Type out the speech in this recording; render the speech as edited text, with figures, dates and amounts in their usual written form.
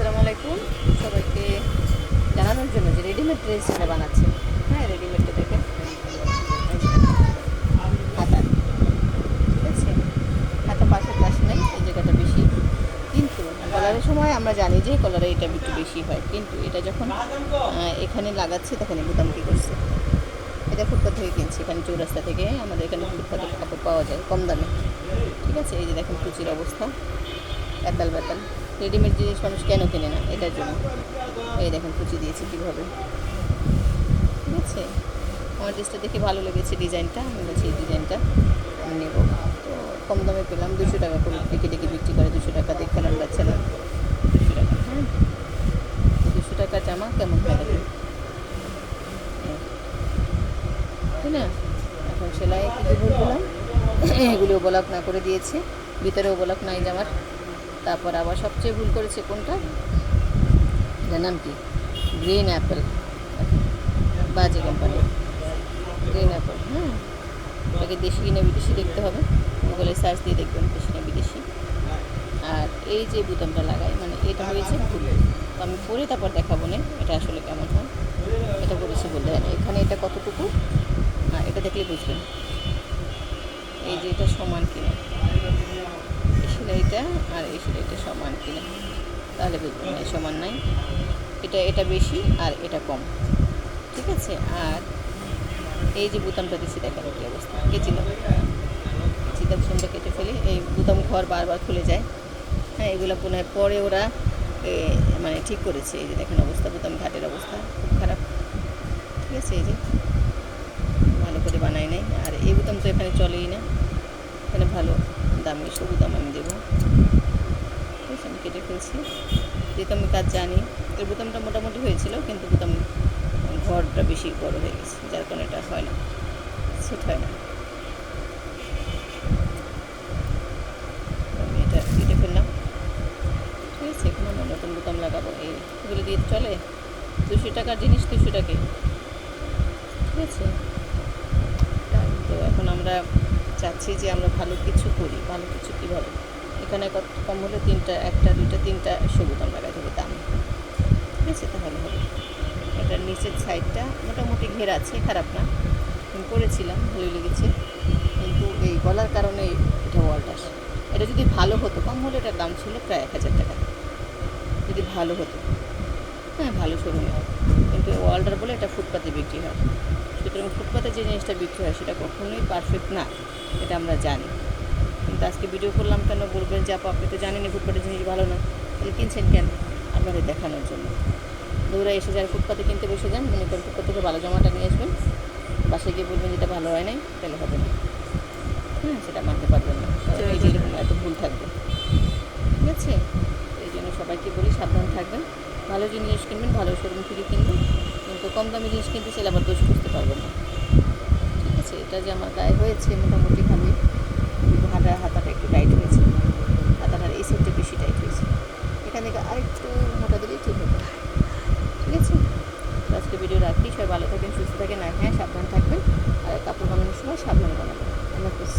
আসসালামু আলাইকুম। সবাইকে জানানোর জন্য যে রেডিমেড ড্রেস এটা বানাচ্ছে। হ্যাঁ, রেডিমেডটা দেখে হাতা, ঠিক আছে, হাতা পাশের পাশ নেই, এই জায়গাটা বেশি। কিন্তু কলারের সময় আমরা জানি যে কলারে এটা একটু বেশি হয়, কিন্তু এটা যখন এখানে লাগাচ্ছে তখন এই বোতাম কী করছে, এটা ফুটপাথ থেকে কিনছে, এখানে চৌরাস্তা থেকে আমাদের এখানে ফুটপাথে কাপড় পাওয়া যায় কম দামে। ঠিক আছে, এই যে দেখেন কুচির অবস্থা, এতাল বেতাল। রেডিমেড জিনিস মানুষ কেন কেনে না? এটার জন্য। এই দেখেন কুচি দিয়েছে কীভাবে, ঠিক আছে। আমার ড্রেসটা দেখে ভালো লেগেছে, ডিজাইনটা, আমি বলছি এই ডিজাইনটা আমি নেব। তো কম দামে পেলাম, 200 টাকা করে ডেকে ডেকে বিক্রি করে, 200 টাকা দিয়ে খেলার পাচ্ছে না, 200 টাকা। হ্যাঁ, 200 টাকা জামা কেমন হয় দেখেন, তাই না? এখন সেলাই কিছু ভুল বললাম, এগুলিও ব্লক না করে দিয়েছে, ভিতরেও ব্লক নাই জামার। তারপর আবার সবচেয়ে ভুল করেছে কোনটা, এটার নাম কি, গ্রিন অ্যাপেল, বাজে কোম্পানি, গ্রিন অ্যাপেল। হ্যাঁ, এটাকে দেশি না বিদেশি দেখতে হবে, গুগলে সার্চ দিয়ে দেখবেন দেশি না বিদেশি। আর এই যে বুতামটা লাগাই, মানে এটা হয়েছে ভুল, তো আমি পরে তারপর দেখাবো না এটা আসলে কেমন হয়। এটা করেছে বলতে হয় না, এখানে এটা কতটুকু এটা দেখলে বুঝবেন, এই যে এটা সমান কিনা, এই সেলাইটা আর এই সেলাইটা সমান কিনা, তাহলে বুঝবেন না সমান নাই, এটা বেশি আর এটা কম, ঠিক আছে। আর এই যে বোতামটা দিচ্ছি দেখেন কী অবস্থা, কেচিলাম, কেচিটা সুন্দর কেটে ফেলি, এই বোতাম ঘর বারবার খুলে যায়। হ্যাঁ, এগুলো পুনরায় পরে ওরা মানে ঠিক করেছে, এই যে দেখেন অবস্থা, বোতাম ঘাটের অবস্থা খুব খারাপ, ঠিক আছে। এই যে ভালো করে বানাই নাই, আর এই বোতাম তো এখানে চলেই না, এখানে ভালো দামি এসব বোতাম আমি দেবো, ঠিক আছে। আমি কেটে ফেলছি, যেহেতু আমি কাজ জানি। এর বোতামটা মোটামুটি হয়েছিল, কিন্তু বোতাম ঘরটা বেশি বড় হয়ে গেছে, যার কারণে এটা হয় না, সেট হয় না। আমি এটা কেটে ফেললাম, ঠিক আছে। এখন আমরা নতুন বোতাম লাগাবো, এগুলো দিয়ে চলে, 200 টাকার জিনিস 200 টাকায়, ঠিক আছে। তো এখন আমরা চাচ্ছি যে আমরা ভালো কিছু করি, ভালো কিছু কীভাবে, এখানে কত কম হলে একটা দুইটা তিনটা বোতাম লাগাই দেবো দাম, ঠিক আছে, তাহলে হবে। এটার নিচের সাইডটা মোটামুটি ঘেরা আছে, খারাপ না, আমি করেছিলাম, ভালোই লেগেছে। কিন্তু এই গলার কারণে এটা ওয়ালটা, এটা যদি ভালো হতো, কম হলে এটার দাম ছিল প্রায় 1000 টাকা, যদি ভালো হতো, হ্যাঁ, ভালো শোরুমে। কিন্তু ওয়ালটার বলে এটা ফুটপাতে বিক্রি হয়, সুতরাং ফুটপাতে যে জিনিসটা বিক্রি হয় সেটা কখনোই পারফেক্ট না, এটা আমরা জানি। কিন্তু আজকে ভিডিও করলাম কেন, বলবেন যে আপনি তো জানেনই ফুটপাতের জিনিস ভালো না, তাহলে কিনছেন কেন? আপনাদের দেখানোর জন্য। দৌড়া এসে যারা ফুটপাতে কিনতে বসে যান, মনে করেন ফুটপাত থেকে ভালো জামাটা নিয়ে আসবেন, বাসায় গিয়ে বলবেন যেটা ভালো হয় নাই, তাহলে হবে না, হ্যাঁ, সেটা মানতে পারবেন না, এই যে এরকম এত ভুল থাকবে, ঠিক আছে। এই জন্য সবাইকে বলি সাবধান থাকবেন, ভালো জিনিস কিনবেন, ভালো শোরুম থেকে কিনবেন, কিন্তু কম দামি জিনিস কিনতে চাইলে আবার দোষ খুঁজতে পারবেন না, ঠিক আছে। এটা যে আমার গায়ে হয়েছে মোটামুটি ভালোই, কিন্তু হাতাটা একটু টাইট হয়েছে, হাতাটার এই সাইডটা বেশি টাইট হয়েছে, এখান থেকে আরেকটু মোটা দিলেই ঠিক হবে, ঠিক আছে। তো আজকে ভিডিও রাখি, সবাই ভালো থাকেন, সুস্থ থাকেন, আর হ্যাঁ, সাবধান থাকবেন, আর কাপড় বানানোর সময় সাবধানে বানাবেন। আল্লাহ হাফেজ।